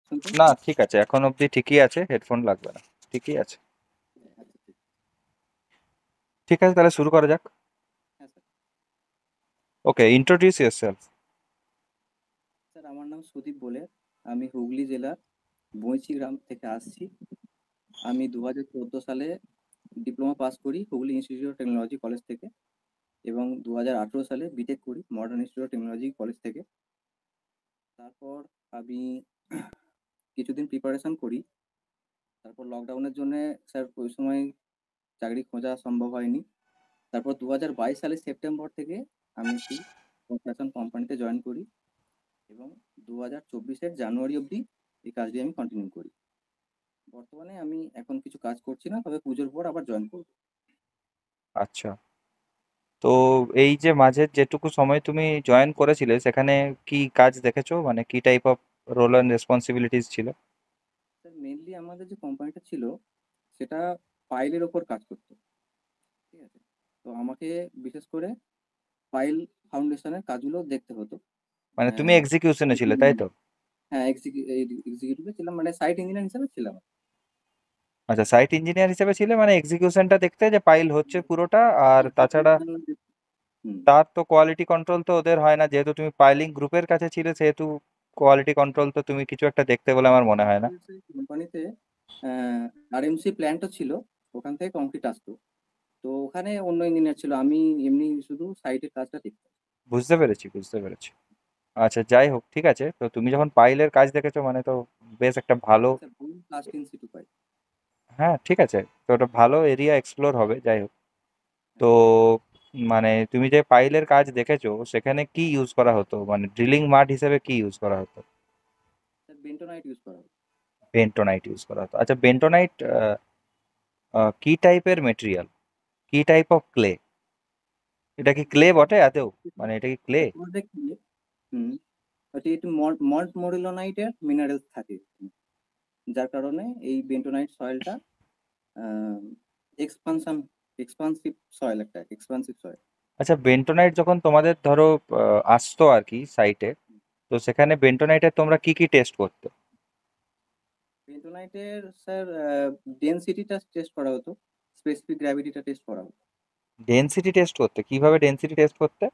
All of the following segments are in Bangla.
শুনছেন? না, ঠিক আছে, এখন অবধি ঠিকই আছে, হেডফোন লাগবে না, ঠিকই আছে। আচ্ছা ঠিক। ঠিক আছে, তাহলে শুরু করা যাক। হ্যাঁ স্যার। ওকে, ইন্ট্রোডিউস ইয়োরসেলফ। স্যার আমার নাম সুদীপ বলে। আমি হুগলি জেলার বৈঁচি গ্রাম থেকে আসছি। আমি 2014 সালে ডিপ্লোমা পাস করি Hooghly institute of technology college থেকে, এবং 2018 সালে বিটেক করি modern institute of technology college থেকে। তারপর আমি কিছুদিন প্রিপারেশন করি। তারপর লকডাউনের জন্য স্যার ওই সময় চাকরি খোঁজা সম্ভব হয়নি। তারপর 2022 সালের সেপ্টেম্বর থেকে আমি একটি কনস্ট্রাকশন কোম্পানিতে জয়েন করি, এবং 2024-এর জানুয়ারি অবধি এই কাজটি আমি কন্টিনিউ করি। বর্তমানে আমি এখন কিছু কাজ করছি না, তবে পুজোর পর আবার জয়েন করব। আচ্ছা, তো এই যে মাঝের যেটুকু সময় তুমি জয়েন করেছিলে সেখানে কি কাজ দেখেছো, মানে কি type of role and responsibilities ছিল? স্যার মেনলি আমাদের যে কোম্পানিটা ছিল সেটা পাইলের ওপর কাজ করতো। ঠিক আছে, তো আমাকে বিশেষ করে পাইল ফাউন্ডেশনের কাজগুলো দেখতে হতো। মানে তুমি আহ, এক্সিকিউশনে site ছিলে, তাই engineer- তো? হ্যাঁ, এক্সিকিউটিভে ছিলাম, মানে সাইট ইঞ্জিনিয়ার হিসেবে ছিলাম। আচ্ছা, সাইট ইঞ্জিনিয়ার হিসেবে ছিলে, মানে এক্সিকিউশনটা দেখতে যে পাইল হচ্ছে পুরোটা। আর তাছাড়া হুম। তার তো কোয়ালিটি কন্ট্রোল তো ওদের হয় না, যেহেতু তুমি পাইলিং গ্রুপের কাছে ছিলে, সেহেতু কোয়ালিটি কন্ট্রোল তো তুমি কিছু একটা দেখতে বলে আমার মনে হয় না। আমাদের সেই কোম্পানিতে আরএমসি প্ল্যান্টও ছিল, ওখান থেকে কংক্রিট আসতো। তো ওখানে অন্য ইঞ্জিনিয়ার ছিল, আমি এমনি শুধু সাইটের কাজটা দেখতাম। বুঝতে পেরেছি, বুঝতে পেরেছি। আচ্ছা, যাই হোক, ঠিক আছে, তো তুমি যখন পাইলের কাজ দেখেছো মানে তো বেশ একটা ভালো। স্যার বলুন, লাস্ট ইন সিটু পাই। হ্যাঁ, ঠিক আছে, তো ওটা ভালো এরিয়া এক্সপ্লোর হবে, যাই হোক। তো হ্যাঁ স্যার। মানে তুমি যে পাইলের কাজ দেখেছো সেখানে কি ইউজ করা হতো, মানে ড্রিলিং মাড হিসেবে কি ইউজ করা হতো? স্যার বেন্টোনাইট ইউজ করা হয়। বেন্টোনাইট ইউজ করা হতো। আচ্ছা, বেন্টোনাইট কি টাইপের মেটেরিয়াল, কি টাইপ অফ ক্লে? এটা কি ক্লে বটে আদৌ? মানে এটা কি ক্লে? বলতে কি, হুম, ওটি একটু মল্ট মোরিলোনাইটের মিনারেলস থাকে, যার কারণে এই বেন্টোনাইট সয়েলটা এক্সপানশন এক্সপান্সিভ সয়েল, একটা এক্সপান্সিভ সয়েল। আচ্ছা, বেন্টোনাইট যখন তোমাদের ধরো আসতো আর কি সাইটে, তো সেখানে বেন্টোনাইটের তোমরা কি কি টেস্ট করতে? বেন্টোনাইটের স্যার ডেনসিটিটা টেস্ট করা হতো, স্পেসিফিক গ্র্যাভিটিটা টেস্ট করা হতো। ডেনসিটি টেস্ট করতে? কিভাবে ডেনসিটি টেস্ট করতে?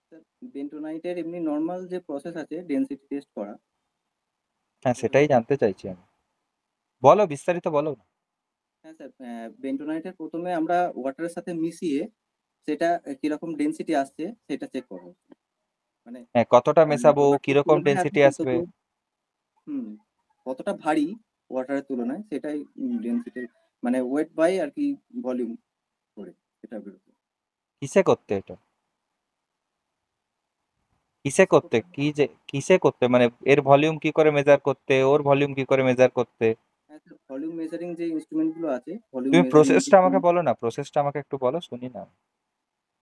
স্যার বেন্টোনাইটের এমনি নর্মাল যে প্রসেস আছে ডেনসিটি টেস্ট করা। হ্যাঁ, তো সেটাই জানতে চাইছি আমি, বলো, বিস্তারিত বলো না। হ্যাঁ স্যার, বেন্টোনাইটের প্রথমে আমরা ওয়াটারের সাথে মিশিয়ে সেটা কিরকম ডেনসিটি আসছে সেটা চেক করা হতো। মানে হ্যাঁ, কতটা মেশাবো, প্রোডাক্টটা কিরকম কিভাবে আছে ডেনসিটি আসবে? কতদূর, হুম, কতটা ভারী ওয়াটারের তুলনায়, সেটাই ডেনসিটি, মানে ওয়েট বাই আর কি ভলিউম করে এটা বেরোতো। কিসে করতে এটা? কিসে কিসে করতে, করতে হয়? কি যে কিসে করতে, মানে এর ভলিউম কি করে মেজার করতে, ওর ভলিউম কি করে মেজার করতে? হ্যাঁ স্যার, ভলিউম মেজারিং যে ইনস্ট্রুমেন্ট গুলো আছে, ভলিউম তুমি মেজারিং যে প্রসেসটা আমাকে বলো না, প্রসেসটা আমাকে একটু বলো, শুনি না।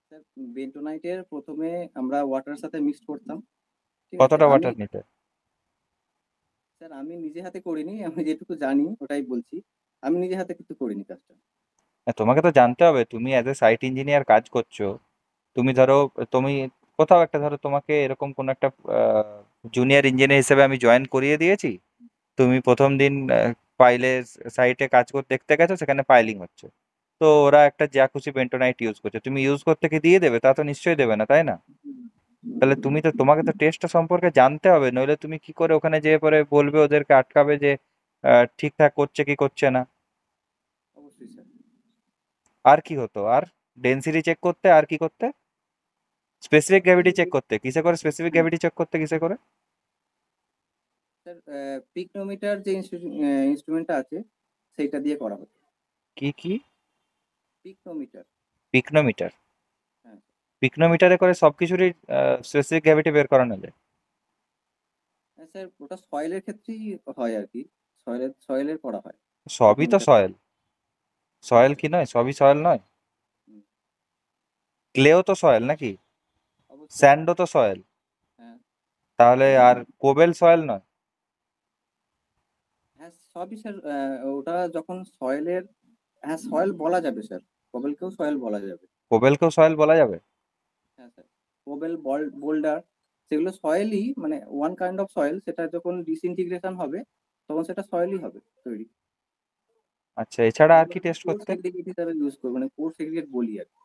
স্যার, বেন্টোনাইটের প্রথমে আমরা ওয়াটারের সাথে মিক্সড করতাম। ঠিক আছে, কতটা আমি ওয়াটার নিতে? স্যার আমি নিজে হাতে করিনি, আমি যেটুকু জানি ওটাই বলছি। আমি নিজে হাতে কিন্তু করিনি কাজটা। হ্যাঁ, তোমাকে তো জানতে হবে, তুমি অ্যাজ এ সাইট ইঞ্জিনিয়ার কাজ করছো। তুমি ধরো, তুমি কোথাও একটা, ধরো তোমাকে এরকম কোন একটা জুনিয়র ইঞ্জিনিয়ার হিসেবে আমি জয়েন করিয়ে দিয়েছি। তুমি প্রথম দিন পাইলে সাইটে কাজ করতে দেখতে গেছো, সেখানে পাইলিং হচ্ছে। তো ওরা একটা যা খুশি বেন্টোনাইট ইউজ করছে, তুমি ইউজ করতে কি দিয়ে দেবে? তা তো নিশ্চয়ই দেবে না, তাই না? তাহলে তোমাকে তো টেস্টটা সম্পর্কে জানতে হবে, নইলে তুমি কি করে ওখানে যেয়ে পরে বলবে, ওদেরকে আটকাবে যে ঠিকঠাক করছে কি করছে না। অবশ্যই স্যার। আর কি হতো আর? ডেনসিটি চেক করতে, আর কি করতে? স্পেসিফিক গ্র্যাভিটি চেক করতে কিসে করে? স্পেসিফিক হ্যাঁ গ্র্যাভিটি চেক করতে কিসে করে? স্যার, পিকনোমিটার যে ইনস্ট্রুমেন্টটা আছে সেইটা দিয়ে করা হতো। কি কি? পিকনোমিটার। পিকনোমিটার? হ্যাঁ। পিকনোমিটারে করে সবকিছুরই স্পেসিফিক গ্র্যাভিটি বের করানো যায়? হ্যাঁ স্যার, ওটা সয়েলের ক্ষেত্রেই হয় আর কি, সয়েলের করা হয় সবই তো পিকনোমিটার। সয়েল। হ্যাঁ সয়েল স্যার। কি নয়? সবই সয়েল নয়? হুম, ক্লেও তো সয়েল নাকি? অবশ্যই। স্যান্ডও তো সয়েল। হ্যাঁ। তাহলে আর কোবেল সয়েল নয়? হ্যাঁ সবই স্যার, ওটা যখন সয়েলের, হ্যাঁ সয়েল বলা যাবে স্যার, কবেলকেও সয়েল বলা যাবে। কোবেলকেও সয়েল বলা যাবে? হ্যাঁ স্যার, কোবেল, বোল্ডার, সেগুলো সয়েলই, মানে ওয়ান কাইন্ড অফ সয়েল, সেটা যখন ডিসইন্টিগ্রেশন হবে তখন সেটা সয়েলই হবে তৈরি। আচ্ছা, এছাড়া আর এগুলো কি আমরা টেস্ট কোর করতে? সেগ্রিগেট হিসাবে ইউজ করবো, মানে কোর সেগ্রিগেট বলি আর কি।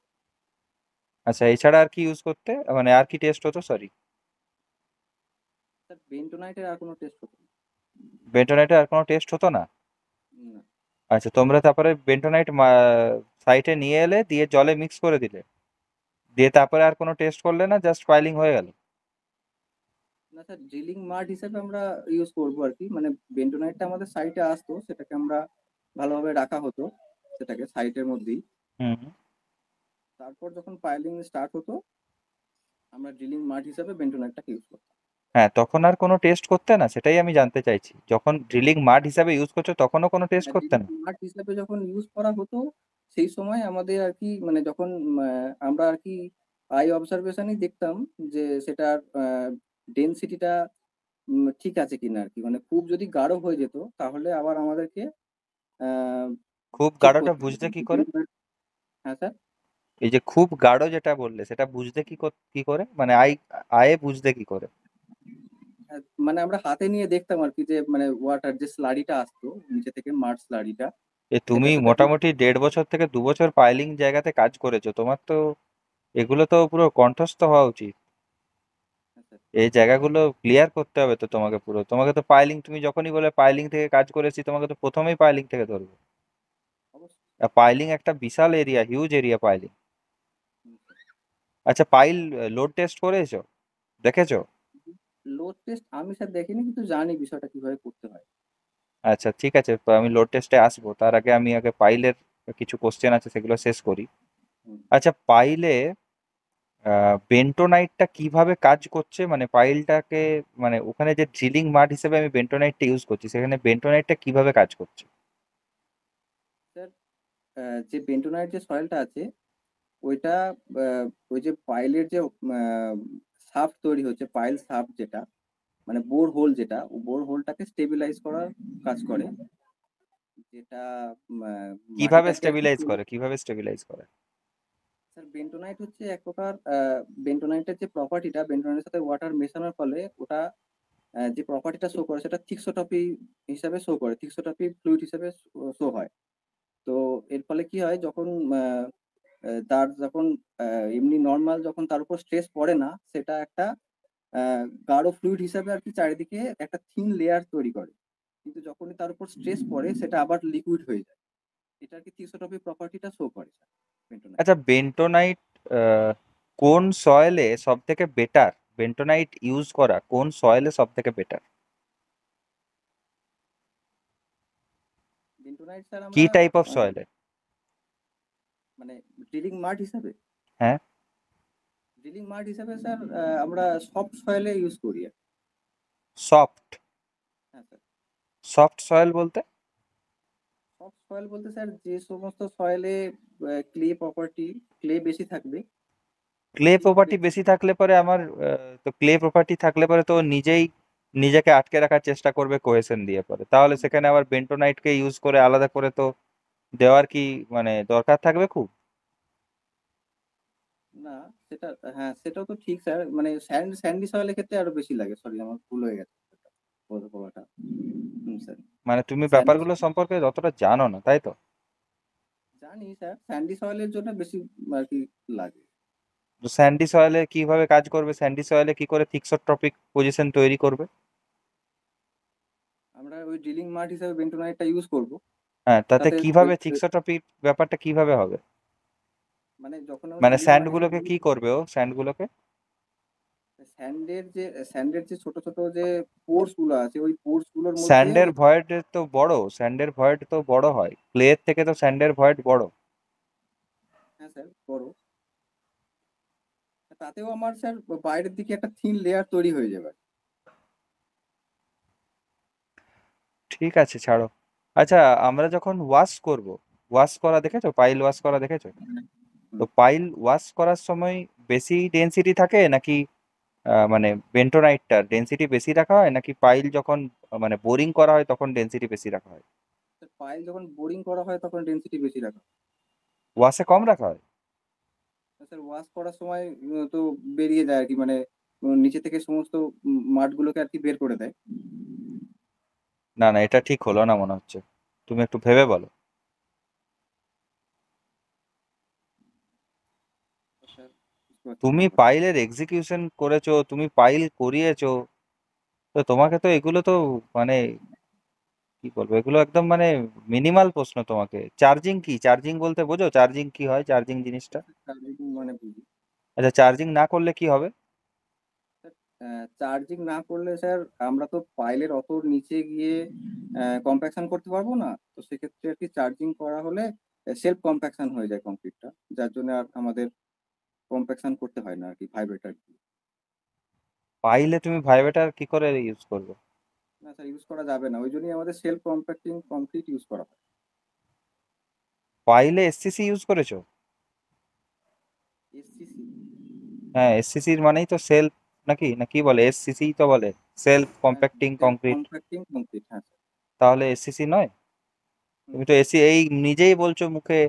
আচ্ছা, এছাড়া আর কি ইউজ করতে, মানে আর কি টেস্ট হতো, সরি? স্যার বেন্টোনাইটের আর কোনো টেস্ট হতো না। বেন্টোনাইটের আর কোনো টেস্ট হতো না? না। আচ্ছা, তোমরা তারপরে বেন্টোনাইট সাইটে নিয়ে এলে, দিয়ে জলে মিক্স করে দিলে, দিয়ে তারপরে আর কোনো টেস্ট করলে না, জাস্ট ফাইলিং হয়ে গেল? না স্যার, ড্রিলিং মাড হিসেবে আমরা ইউজ করবো আর কি, মানে বেন্টোনাইটটা আমাদের সাইটে আসতো, সেটাকে আমরা ভালোভাবে রাখা হতো সেটাকে সাইটের মধ্যেই। হুম হুম। তারপর যখন পাইলিং স্টার্ট হতো আমরা ড্রিলিং মাড হিসেবে বেন্টোনাইটটাকে ইউজ করতাম। হ্যাঁ, তখন আর কোনো টেস্ট করতে না, সেটাই আমি জানতে চাইছি। যখন ড্রিলিং মাড হিসাবে ইউজ করছো তখনও কোনো টেস্ট করতে ড্রিলিং না? মাড হিসেবে যখন ইউজ করা হতো সেই সময় আমাদের আর কি, মানে যখন আমরা আর কি আই অবজারভেশনই দেখতাম যে সেটার ডেনসিটিটা ঠিক আছে কিনা আর কি, মানে খুব যদি গাঢ় হয়ে যেত তাহলে আবার আমাদেরকে খুব চেক গাঢ়টা করতে হবে। বুঝতে কি করে? হ্যাঁ স্যার। এই যে খুব গাঢ় যেটা বললে, সেটা বুঝতে কি করে, মানে আয়ে বুঝতে কি করে? মানে আমরা হাতে নিয়ে দেখতাম আর কি, যে মানে ওয়াটার যে স্লারিটা আসতো নিচে থেকে, মাড স্লারিটা, তুমি সেটার সাথে মোটামুটি 1.5 বছর থেকে 2 বছর পাইলিং জায়গাতে কাজ করেছো, তোমার তো এগুলো তো পুরো কণ্ঠস্থ হওয়া উচিত। এই জায়গাগুলো ক্লিয়ার করতে হবে তো তোমাকে পুরো। তোমাকে তো পাইলিং, তুমি যখনই বলে পাইলিং থেকে কাজ করেছি, তোমাকে তো প্রথমেই পাইলিং থেকে ধরবে। অবশ্যই। পাইলিং একটা বিশাল এরিয়া, হিউজ এরিয়া পাইলিং। আচ্ছা, পাইল লোড টেস্ট করেছো, দেখেছো? লোড টেস্ট আমি স্যার দেখিনি, কিন্তু জানি বিষয়টা কিভাবে করতে হয়। আচ্ছা, ঠিক আছে, তো আমি লোড টেস্টে আসবো, তার আগে আমি আগে পাইলের কিছু কোশ্চেন আছে সেগুলো শেষ করি। হুম। আচ্ছা, পাইলে বেন্টোনাইটটা কিভাবে কাজ করছে, মানে পাইলটাকে, মানে ওখানে যে ড্রিলিং মাড হিসেবে আমি বেন্টোনাইটটা ইউজ করছি, সেখানে বেন্টোনাইটটা কিভাবে কাজ করছে? স্যার যে বেন্টোনাইট যে সয়েলটা আছে ওইটা, ওই যে পাইলের যে সাফট তৈরি হচ্ছে, পাইল সাফট যেটা, মানে বোর হোল যেটা, বোর হোলটাকে স্টেবিলাইজ করার কাজ করে, যেটা কিভাবে মাটিটাকে আর কি স্টেবিলাইজ করে, কিভাবে স্টেবিলাইজ করে? স্যার বেন্টোনাইট হচ্ছে এক প্রকার, বেন্টোনাইটের যে প্রপার্টিটা, বেন্টোনাইটের সাথে ওয়াটার মেশানোর ফলে ওটা যে প্রপার্টিটা শো করে সেটা থিক্সোটপি হিসাবে শো করে, থিক্সোটপি ফ্লুইড হিসাবে শো হয়। তো এর ফলে কি হয়, যখন তার যখন এমনি নর্মাল যখন তার উপর স্ট্রেস পড়ে না, সেটা একটা গাঢ় ফ্লুইড হিসাবে আর কি চারিদিকে একটা থিন লেয়ার তৈরি করে, কিন্তু যখনই তার উপর স্ট্রেস পড়ে সেটা আবার লিকুইড হয়ে যায়। এটা আর কি থিক্সোটপি প্রপার্টিটা শো করে স্যার বেন্টোনাইট। আচ্ছা, বেন্টোনাইট কোন সয়েলে সব থেকে বেটার, বেন্টোনাইট ইউজ করা কোন সয়েলে সব থেকে বেটার? বেন্টোনাইট স্যার কি আমরা টাইপ অফ সয়েলে? মানে ড্রিলিং মাড হিসাবে, হ্যাঁ। ড্রিলিং মাড হিসাবে স্যার আমরা সফট সয়েলে ইউজ করি আর কি। সফট? হ্যাঁ স্যার। সফট সয়েল বলতে? সফট সয়েল বলতে স্যার যে সমস্ত সয়েলে ক্লে প্রপার্টি, ক্লে বেশি থাকবে। ক্লে প্রপার্টি বেশি থাকলে পরে আমার, তো ক্লে প্রপার্টি থাকলে পরে তো নিজেই নিজেকে আটকে রাখার চেষ্টা করবে কোহেশন দিয়ে পরে, তাহলে সেখানে আবার বেন্টোনাইটকে ইউজ করে আলাদা করে তো দেওয়ার কি মানে দরকার থাকবে খুব? না, সেটা, হ্যাঁ সেটাও তো ঠিক স্যার, মানে স্যান্ডি সয়েলের ক্ষেত্রে আরো বেশি লাগে, সরি আমার ভুল হয়ে গেছে বলাটা। স্যার মানে তুমি স্যান্ডি, ব্যাপারগুলো সম্পর্কে যতটা জানো না, তাই তো? জানি স্যার স্যান্ডি সয়েলের জন্য বেশি আর কি লাগে। তো স্যান্ডি সয়েলে কিভাবে কাজ করবে, স্যান্ডি সয়েলে কি করে থিক্সোট্রপিক পজিশন তৈরি করবে? আমরা ওই ড্রিলিং মাড হিসাবে বেন্টোনাইটটা ইউজ করব। হ্যাঁ, তাতে তাতে ওই কিভাবে থিক্সোট্রপিক ব্যাপারটা কিভাবে হবে? মানে যখন আমরা মানে ড্রিলিং স্যান্ড মাড হিসাবে গুলোকে কি করবে ও, স্যান্ড গুলোকে? স্যান্ডের যে ছোট ছোট যে পোর্স গুলো আছে, ওই পোর্স গুলোর মধ্যে স্যান্ডের ওই, ভয়েড তো বড়, স্যান্ডের ভয়েড তো বড় হয়, ক্লের থেকে তো স্যান্ডের ভয়েড বড়। হ্যাঁ স্যার বড়, তাতেও আমার স্যার বাইরের দিকে একটা থিন লেয়ার তৈরি হয়ে যাবে। ঠিক আছে, ছাড়ো। আচ্ছা, আমরা যখন ওয়াশ করব, ওয়াশ করা দেখেছো, পাইল ওয়াশ করা দেখেছো? তো হুম। পাইল ওয়াশ করার সময় বেশি ডেনসিটি থাকে নাকি, মানে বেন্টোনাইটটার ডেনসিটি বেশি রাখা হয়, নাকি পাইল যখন মানে বোরিং করা হয় তখন ডেনসিটি বেশি রাখা হয়? পাইল যখন বোরিং করা হয় তখন ডেন্সিটি বেশি রাখা হয়। ওয়াশে কম রাখা হয়? স্যার ওয়াশ করার সময় তো বেরিয়ে যায় আর কি, মানে নিচে থেকে সমস্ত মাঠগুলোকে আর কি বের করে দেয়। না না, এটা ঠিক হলো না মনে হচ্ছে, তুমি একটু ভেবে বলো। তো স্যার বুঝতে পারছি না তুমি ব্যাপারটা। পাইলের এক্সিকিউশন করেছো, তুমি পাইল করিয়েছো, তো তোমাকে তো এগুলো তো মানে কি বলবো, এগুলো একদম মানে মিনিমাল প্রশ্ন। তোমাকে চার্জিং কি, চার্জিং বলতে বোঝো চার্জিং কি হয়, চার্জিং জিনিসটা? চার্জিং মানে বুঝি। আচ্ছা, চার্জিং না করলে কি হবে? চার্জিং না করলে স্যার আমরা তো পাইলের অত নিচে গিয়ে কম্প্যাকশন করতে পারবো না। তো সেক্ষেত্রে আর কি চার্জিং করা হলে সেলফ কম্প্যাকশন হয়ে যায় কংক্রিটটা, যার জন্য আর আমাদের কম্প্যাকশন করতে হয় না আর কি ভাইব্রেটার দিয়ে। পাইলে তুমি ভাইব্রেটার কি করে ইউজ করবে? না স্যার, ইউজ করা যাবে না, ওই জন্যই আমাদের সেলফ কম্প্যাক্টিং কংক্রিট ইউজ করা হয়। পাইলে এসসিসি ইউজ করেছো? এসসিসি? হ্যাঁ, এসসিসির মানেই তো সেলফ, নাকি না কি বলে, এসসিসি তো বলে, self compacting self concrete. Compacting concrete, হ্যাঁ স্যার। তাহলে এসসিসি নয়? হুম। তুমি তো এসি এই নিজেই বলছো মুখে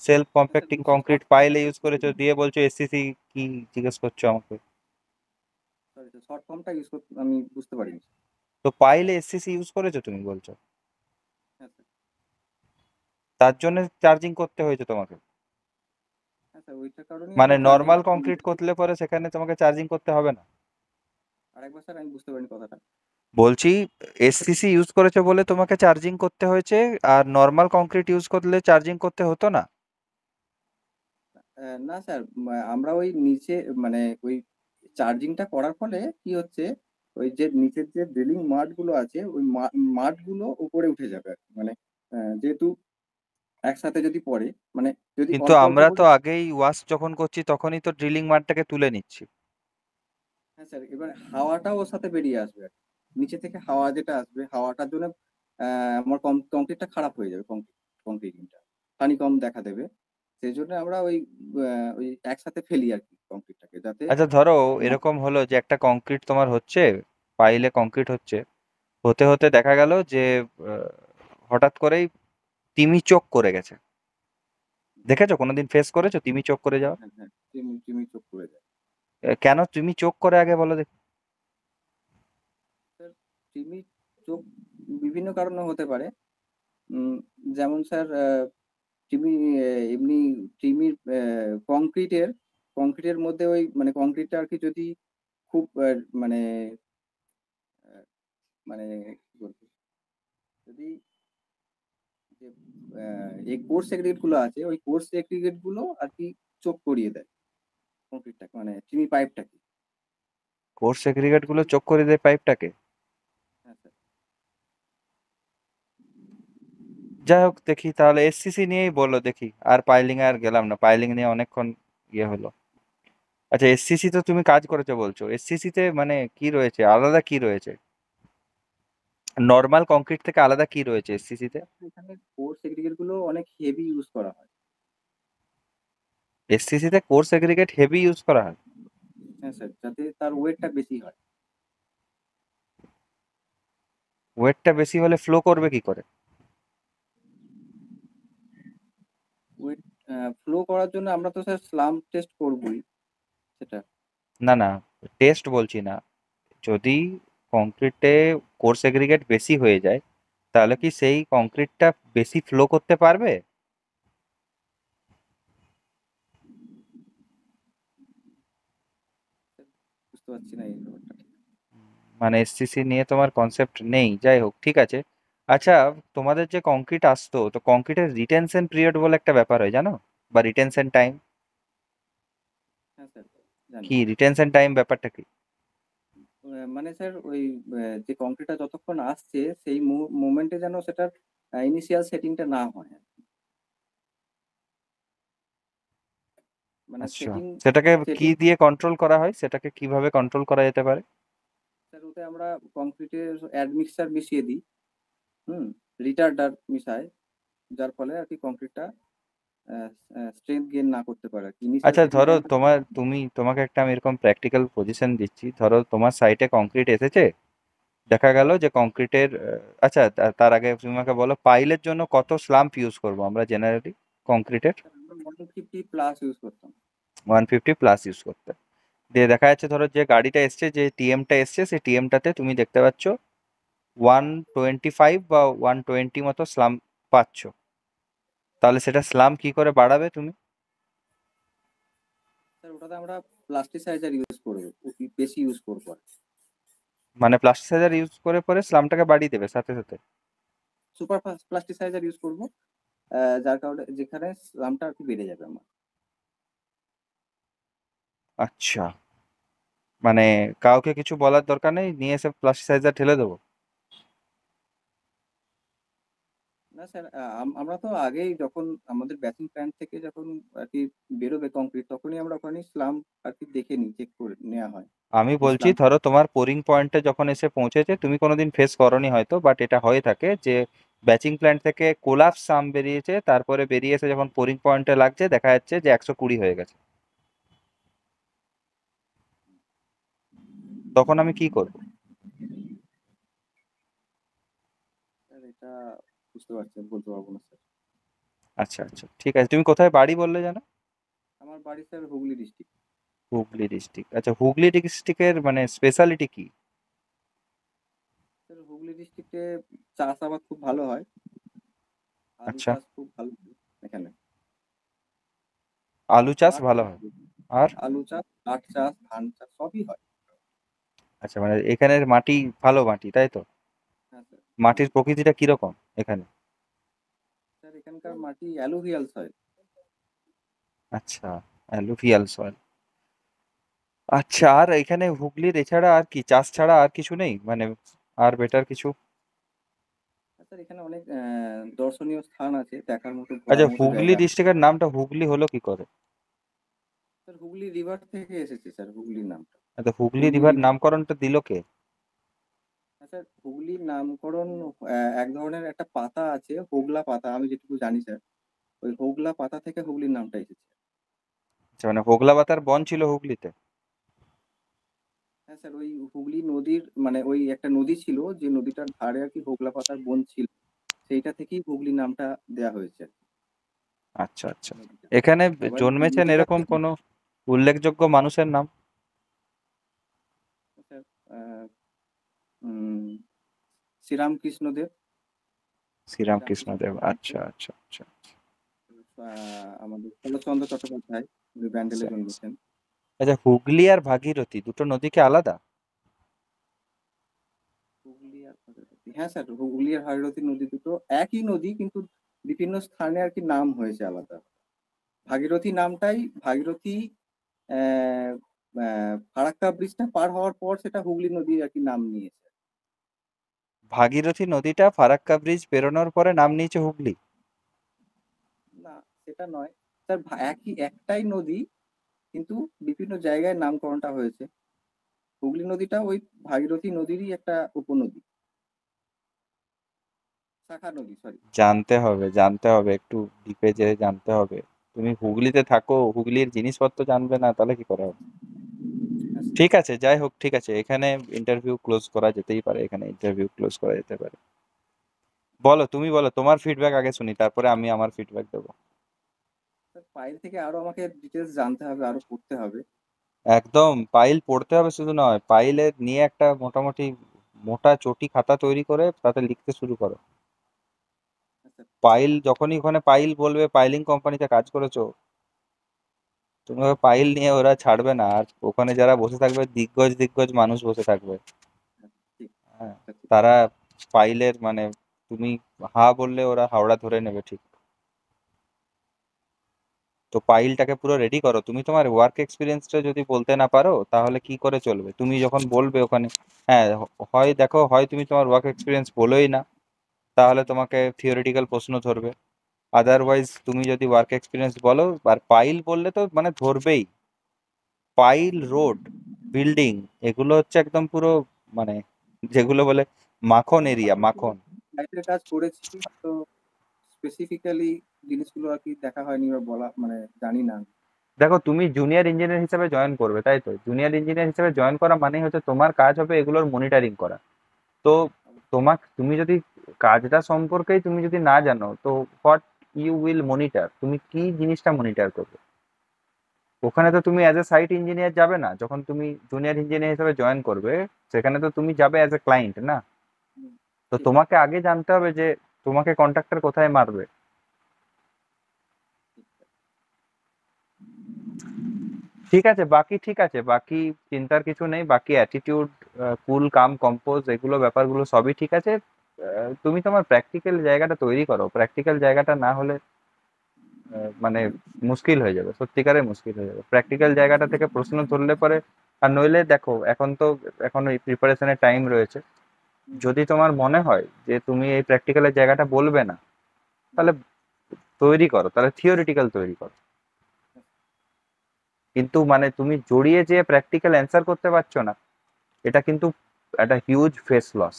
সেলফ হ্যাঁ স্যার, কম্প্যাক্টিং বলছি কংক্রিট শর্ট পাইলে ফর্মটা ইউজ ইউজ করেছো, করছি। দিয়ে বলছো এসসিসি কি জিজ্ঞেস করছো আমাকে? সরি স্যার, শর্ট ফর্মটা ইউজ করতে আমি বুঝতে পারিনি। তো পাইলে এসসিসি ইউজ করেছো তুমি বলছো, হ্যাঁ স্যার। তার জন্য চার্জিং করতে হয়েছে তোমাকে? হ্যাঁ স্যার, ওইটার কারণেই মানে আমরা নর্মাল চার্জিংটা করে কংক্রিট নিচ্ছি। করলে পরে সেখানে তোমাকে চার্জিং করতে হবে না? আরেকবার স্যার, আমি বুঝতে পারিনি কথাটা। বলছি এসসিসি ইউজ করেছো বলে তোমাকে চার্জিং করতে হয়েছে, আর নর্মাল কংক্রিট ইউজ করলে চার্জিং করতে হতো না? না স্যার, আমরা ওই নিচে মানে ওই চার্জিংটা করার ফলে কি হচ্ছে, ওই যে নিচের যে ড্রিলিং মাড গুলো আছে ওই মাড গুলো উপরে উঠে যাবে আর কি। মানে যেহেতু একসাথে যদি পড়ে, মানে যদি কিন্তু অল্প অল্প আমরা করে। তো আগেই ওয়াশ যখন করছি তখনই তো ড্রিলিং মাঠটাকে তুলে নিচ্ছি। হ্যাঁ স্যার, এবার হাওয়াটাও ওর সাথে বেরিয়ে আসবে আর কি। নিচে থেকে হাওয়া যেটা আসবে, হাওয়াটার জন্য আমার কংক্রিটটা খারাপ হয়ে যাবে, কংক্রিটটা পানি কম দেখা দেবে। সেই জন্য আমরা ওই একসাথে ফেলি আর কি কংক্রিটটাকে, যাতে আচ্ছা ধরো মা- এরকম হলো যে একটা কংক্রিট তোমার হচ্ছে, পাইলে কংক্রিট হচ্ছে, হতে হতে দেখা গেল যে আহ, হঠাৎ করেই তিমি চোখ করে গেছে। দেখেছো, কোনোদিন ফেস করেছো তিমি চোখ করে হ্যাঁ যাওয়া? হ্যাঁ হ্যাঁ, চিমি চোখ করে যায়। কেন তিমি চোখ করে আগে বলো দেখি। স্যার, চিমি চোখ বিভিন্ন কারণে হতে পারে। উম, যেমন স্যার, চিমি এমনি চিমির কংক্রিটের কংক্রিটের মধ্যে ওই মানে কংক্রিটটা আর কি যদি খুব মানে আহ, মানে কি বলবো, যদি যে এই কোর্স এগ্রিগেট গুলো আছে, ওই কোর্স এগ্রিগেট গুলো আর কি চোখ করিয়ে দেয় কংক্রিটটাকে, মানে চিমি পাইপটাকে। কোর্স এগ্রিগেট গুলো চোখ করে দেয় পাইপটাকে? হ্যাঁ স্যার। যাই হোক, দেখি তাহলে এসসিসি নিয়েই বলো দেখি, আর পাইলিং আর গেলাম না, পাইলিং নিয়ে অনেকক্ষণ ইয়ে হলো। আচ্ছা, এসসিসি তো তুমি কাজ করেছো বলছো, এসসিসি তে মানে কি রয়েছে, আলাদা কি রয়েছে, নর্মাল কংক্রিট থেকে আলাদা কি রয়েছে এসসিসি তে? এখানে কোর্স এগ্রিগেট গুলো অনেক হেভি ইউজ করা হয়। এসসিসি তে কোর্স এগ্রিগেট হেভি ইউজ করা হয়? হ্যাঁ স্যার, যাতে তার ওয়েটটা বেশি হয়। ওয়েটটা বেশি হলে ফ্লো করবে কি করে? ওয়েট ফ্লো করার জন্য আমরা তো স্যার স্লাম টেস্ট করবোই সেটা। না না, টেস্ট বলছি না, যদি কংক্রিটে কোর্স এগ্রিগেট বেশি হয়ে যায় তাহলে কি সেই কংক্রিটটা বেশি ফ্লো করতে পারবে? বুঝতে পারছি না এই ব্যাপারটা ঠিক। মানে এসসিসি নিয়ে তোমার কনসেপ্ট নেই, যাই হোক ঠিক আছে। আচ্ছা, তোমাদের যে কংক্রিট আসতো, তো কংক্রিটের রিটেনশন পিরিয়ড বলে একটা ব্যাপার হয় জানো, বা রিটেনশন টাইম? হ্যাঁ স্যার, জানি। কি রিটেনশন টাইম ব্যাপারটা কি? মানে স্যার ওই যে কংক্রিটটা যতক্ষণ আসছে সেই মোমেন্টে যেন সেটার ইনিশিয়াল সেটিংটা না হয়। মানে আচ্ছা, সেটিং সেটাকে কি সেটিং দিয়ে কন্ট্রোল করা হয়, সেটাকে কিভাবে কন্ট্রোল করা যেতে পারে? স্যার, ওতে আমরা কংক্রিটের অ্যাডমিক্সচার মিশিয়ে দিই। হুম। রিটার্ডার মিশায়, যার ফলে আর কি কংক্রিটটা স্ট্রেংথ গেইন না করতে পারে আর কি, ইনিশিয়াল আচ্ছা সেটিংটা ধরো যেন। তোমাকে একটা আমি এরকম প্র্যাকটিক্যাল পজিশন দিচ্ছি, ধরো তোমার সাইটে কংক্রিট এসেছে, দেখা গেল যে কংক্রিটের আচ্ছা তার আগে তুমি আমাকে বলো পাইলের জন্য কত স্লাম্প ইউজ করবো আমরা জেনারেলি কংক্রিটের? স্যার, আমরা 150 প্লাস ইউজ করতাম। 150 প্লাস ইউজ করতে? দিয়ে দেখা যাচ্ছে ধরো যে গাড়িটা এসছে, যে টিএমটা এসছে, সেই টিএমটাতে তুমি দেখতে পাচ্ছ 125 বা 120 মতো স্লাম পাচ্ছ। তাহলে সেটা স্লাম কি করে বাড়াবে তুমি? স্যার ওটাতে আমরা প্লাস্টিসাইজার ইউজ করবো, বেশি ইউজ করবো আর কি। মানে প্লাস্টিসাইজার ইউজ করে পরে স্লামটাকে বাড়িয়ে দেবে সাথে সাথে? সুপার প্লাস্টিসাইজার ইউজ করবো, যার কারণে যেখানে দামটা আর কি বেড়ে যাবে আমার। আচ্ছা, মানে কাউকে কিছু বলার দরকার নেই, নিয়ে এসে প্লাস্টিসাইজার ঢেলে দেবো? না স্যার, আমরা তো আগেই যখন আমাদের ব্যাচিং প্ল্যান্ট থেকে যখন আর কি বেরোবে কংক্রিট, তখনই আমরা ওখানে স্লাম আর কি দেখে নিই, চেক করে নেওয়া হয় আমি যে বলছি স্লাম। ধরো তোমার পোরিং পয়েন্টে যখন এসে পৌঁছেছে, তুমি কোনোদিন ফেস করোনি হয়তো, বাট এটা হয়ে থাকে যে ব্যাচিং প্ল্যান্ট থেকে কোলাপস সাম বেরিয়েছে, তারপরে বেরিয়ে এসে যখন পোরিং পয়েন্টে লাগছে দেখা যাচ্ছে যে 120 হয়ে গেছে। তখন আমি কি করব? স্যার এটা বুঝতে পারছি, বলতে পারবো না স্যার। আচ্ছা আচ্ছা, ঠিক আছে। তুমি কোথায় বাড়ি বললে জানো? আমার বাড়ি sir Hooghly district. Hooghly district. আচ্ছা, হুগলি ডিস্ট্রিক্টের মানে স্পেশালিটি কি? স্যার হুগলি ডিস্ট্রিক্টে চাষাবাদ খুব ভালো হয়, আলু আচ্ছা, চাষ খুব ভালো হয় এখানে। আলু চাষ পাট ভালো খুব হয়। ভালো হয়। আর? আলু চাষ, পাট চাষ, ধান চাষ সবই হয়। আচ্ছা, মানে এখানের মাটি ভালো মাটি, তাই তো? হ্যাঁ স্যার। মাটির প্রকৃতিটা কিরকম এখানে? স্যার এখানকার মাটি অ্যালুভিয়াল সয়েল। আচ্ছা, অ্যালুভিয়াল সয়েল। আচ্ছা, আর এখানে হুগলির এছাড়া আর কি, চাষ ছাড়া আর কিছু নেই মানে, আর বেটার কিছু? স্যার এখানে অনেক দর্শনীয় স্থান আছে, দেখার মতো, আচ্ছা, ঘোরার মতো হুগলি জায়গা আছে। ডিস্ট্রিক্টের নামটা হুগলি হলো কি করে? স্যার হুগলি রিভার থেকে এসেছে স্যার হুগলির নামটা। আচ্ছা, হুগলি হুগলি রিভার রিভার। নামকরণটা দিল কে? হ্যাঁ স্যার, হুগলির নামকরণ এক ধরনের একটা পাতা আছে, হোগলা পাতা, আমি যেটুকু জানি স্যার। ওই হোগলা পাতা থেকে হুগলির নামটা এসেছে। আচ্ছা, মানে হোগলা পাতার বন ছিল হুগলিতে? হ্যাঁ স্যার, ওই হুগলি নদীর মানে ওই একটা নদী ছিল, যে নদীটার ধারে আর কি হোগলা পাতার বন ছিল, সেইটা থেকেই হুগলি নামটা দেয়া হয়েছে আচ্ছা আচ্ছা। নদীটা। এখানে এবার জন্মেছেন নদীটা এরকম থেকে কোনো উল্লেখযোগ্য মানুষের নাম? স্যার আহ, উম, শ্রীরামকৃষ্ণ দেব। শ্রীরামকৃষ্ণ শ্রীরামকৃষ্ণ দেব, দেব আচ্ছা মহাশয়, আচ্ছা আচ্ছা আমাদের শরৎচন্দ্র চট্টোপাধ্যায়, উনি ব্যান্ডেলে আচ্ছা আচ্ছা। জন্মেছেন। আচ্ছা, হুগলি আর ভাগীরথী দুটো নদী কি আলাদা? হুগলি আর ভাগীরথী, হ্যাঁ স্যার, হুগলি আর ভাগীরথী নদী দুটো একই নদী, কিন্তু বিভিন্ন স্থানে আর কি নাম হয়েছে আলাদা। ভাগীরথী নামটাই ভাগীরথী আহ ফারাক্কা ব্রিজটা পার হওয়ার পর সেটা হুগলি নদী আর কি নাম নিয়েছে। ভাগীরথী নদীটা ফারাক্কা ব্রিজ পেরোনোর পরে নাম নিয়েছে হুগলি? না, সেটা নয় স্যার, একটাই নদী, কিন্তু বিভিন্ন জায়গায় নামকরণটা হয়েছে। হুগলি নদীটা ওই ভাগীরথী নদীরই একটা উপনদী, শাখা নদী, সরি। জানতে হবে, জানতে হবে, একটু ডিপে যেয়ে জানতে হবে। তুমি হুগলিতে থাকো, হুগলির জিনিসপত্র জানবে না তাহলে কি করে হবে? ঠিক আছে, যাই হোক, ঠিক আছে, এখানে ইন্টারভিউ ক্লোজ করা যেতেই পারে, এখানে ইন্টারভিউ ক্লোজ করা যেতে পারে। বলো, তুমি বলো, তোমার ফিডব্যাক আগে শুনি, তারপরে আমি আমার ফিডব্যাক দেবো। স্যার পাইল থেকে আরো আমাকে ডিটেলস জানতে হবে, আরো পড়তে হবে। একদম, পাইল পড়তে হবে শুধু নয়, পাইলের নিয়ে একটা মোটামুটি মোটা চটি খাতা তৈরি করে তাতে লিখতে শুরু করো। স্যার। পাইল যখনই ওখানে পাইল বলবে, পাইলিং কোম্পানিতে কাজ করেছো, তোমাকে পাইল নিয়ে ওরা ছাড়বে না। আর ওখানে যারা বসে থাকবে, দিগ্গজ দিগ্গজ মানুষ বসে থাকবে। ঠিক। হ্যাঁ, ঠিক। তারা পাইলের মানে, তুমি হা বললে ওরা হাওড়া ধরে নেবে ঠিক। তো পাইলটাকে পুরো রেডি করো। তুমি তোমার ওয়ার্ক এক্সপিরিয়েন্সটা যদি বলতে না পারো তাহলে কি করে চলবে? তুমি যখন বলবে ওখানে, হ্যাঁ, হয় দেখো, হয় তুমি তোমার ওয়ার্ক এক্সপিরিয়েন্স বলোই না, তাহলে তোমাকে থিওরিটিক্যাল প্রশ্ন ধরবে। আদারওয়াইজ তুমি যদি ওয়ার্ক এক্সপিরিয়েন্স বলো, আর পাইল বললে তো মানে ধরবেই। পাইল, রোড, বিল্ডিং, এগুলো হচ্ছে একদম পুরো মানে, যেগুলো বলে মাখন এরিয়া, মাখন। লাইটের কাজ করেছি, তো স্পেসিফিক্যালি জিনিসগুলো আর কি দেখা হয়নি বা বলা মানে জানি না। দেখো, তুমি জুনিয়র ইঞ্জিনিয়ার হিসেবে জয়েন করবে, তাই তো? জুনিয়র ইঞ্জিনিয়ার হিসেবে জয়েন করা মানে হচ্ছে তোমার কাজ হবে এগুলোর মনিটরিং করা। তো তুমি যদি কাজটা সম্পর্কেই তুমি যদি না জানো, তো হোয়াট ইউ উইল মনিটর? তুমি কি জিনিসটা মনিটর করবে? ওখানে তো তুমি অ্যাজ এ সাইট ইঞ্জিনিয়ার যাবে না, যখন তুমি জুনিয়র ইঞ্জিনিয়ার হিসেবে জয়েন করবে সেখানে তো তুমি যাবে অ্যাজ এ ক্লায়েন্ট না। হুম, তো ঠিক তোমাকে আগে জানতে হবে যে তোমাকে কন্ট্রাক্টর কোথায় মারবে। ঠিক ঠিক আছে, বাকি ঠিক আছে, বাকি চিন্তার কিছু নেই, বাকি অ্যাটিটিউড, কুল কাম কম্পোজ এগুলো ব্যাপারগুলো সবই ঠিক আছে। তুমি তোমার প্র্যাকটিক্যাল জায়গাটা তৈরি করো, প্র্যাকটিক্যাল জায়গাটা না হলে মানে মুশকিল হয়ে যাবে, সত্যিকারের মুশকিল হয়ে যাবে প্র্যাকটিক্যাল জায়গাটা থেকে প্রশ্ন ধরলে পরে। আর নইলে দেখো এখন তো এখন ওই প্রিপারেশনের টাইম রয়েছে, হুম, যদি তোমার মনে হয় যে তুমি এই প্র্যাকটিক্যালের জায়গাটা বলবে না, হুম, তাহলে তৈরি করো, তাহলে থিওরিটিক্যাল তৈরি করো। কিন্তু মানে তুমি জড়িয়ে যেয়ে প্র্যাকটিক্যাল অ্যান্সার করতে পারছো না, এটা কিন্তু একটা হিউজ ফেস লস।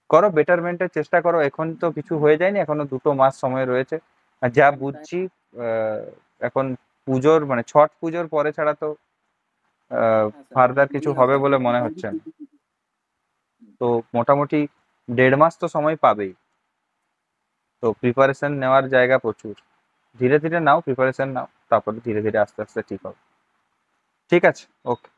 করো, বেটারমেন্টের চেষ্টা করো, এখন তো কিছু হয়ে যায়নি, এখনো 2 মাস সময় রয়েছে। আর যা এখন টাইম। বুঝছি আহ, এখন পুজোর মানে ছট পুজোর পরে ছাড়া তো হ্যাঁ স্যার, ফার্দার কিছু এই হবে আস্তে আস্তে বলে মনে মোটামুটি হচ্ছে না। তো মোটামুটি 1.5 মাস তো সময় পাবেই। তো প্রিপারেশন নেওয়ার জায়গা প্রচুর, ধীরে ধীরে নাও, প্রিপারেশন নাও, তারপরে ধীরে ধীরে আস্তে আস্তে ঠিক হবে। ঠিক আছে, ওকে।